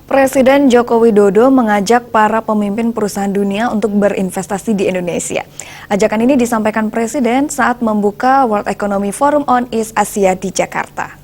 Presiden Joko Widodo mengajak para pemimpin perusahaan dunia untuk berinvestasi di Indonesia. Ajakan ini disampaikan Presiden saat membuka World Economic Forum on East Asia di Jakarta.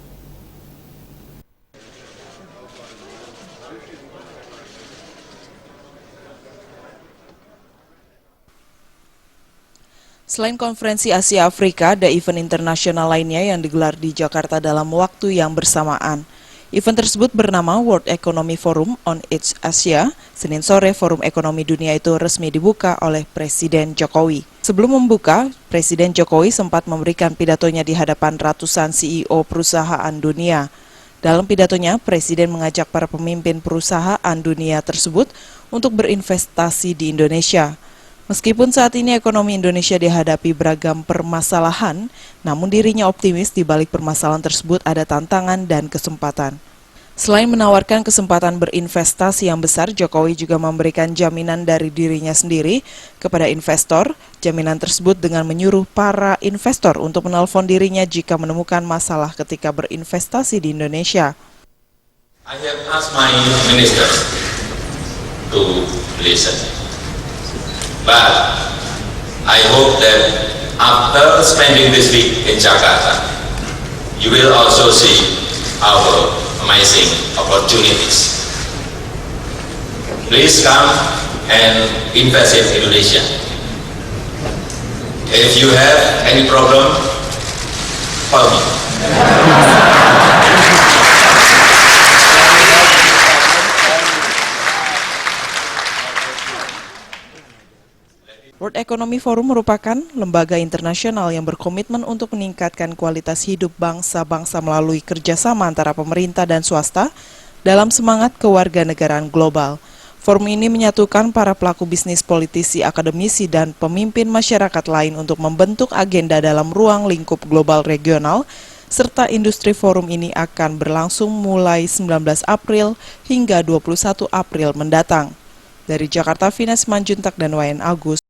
Selain konferensi Asia Afrika, ada event internasional lainnya yang digelar di Jakarta dalam waktu yang bersamaan. Event tersebut bernama World Economic Forum on East Asia. Senin sore, Forum Ekonomi Dunia itu resmi dibuka oleh Presiden Jokowi. Sebelum membuka, Presiden Jokowi sempat memberikan pidatonya di hadapan ratusan CEO perusahaan dunia. Dalam pidatonya, Presiden mengajak para pemimpin perusahaan dunia tersebut untuk berinvestasi di Indonesia. Meskipun saat ini ekonomi Indonesia dihadapi beragam permasalahan, namun dirinya optimis di balik permasalahan tersebut ada tantangan dan kesempatan. Selain menawarkan kesempatan berinvestasi yang besar, Jokowi juga memberikan jaminan dari dirinya sendiri kepada investor. Jaminan tersebut dengan menyuruh para investor untuk menelpon dirinya jika menemukan masalah ketika berinvestasi di Indonesia. I have asked my ministers to listen. But I hope that after spending this week in Jakarta, you will also see our amazing opportunities. Please come and invest in Indonesia. If you have any problem, call me. World Economic Forum merupakan lembaga internasional yang berkomitmen untuk meningkatkan kualitas hidup bangsa-bangsa melalui kerjasama antara pemerintah dan swasta dalam semangat kewarganegaraan global. Forum ini menyatukan para pelaku bisnis, politisi, akademisi, dan pemimpin masyarakat lain untuk membentuk agenda dalam ruang lingkup global regional, serta industri forum ini akan berlangsung mulai 19 April hingga 21 April mendatang. Dari Jakarta, Vina Simanjuntak dan Wayan Agus.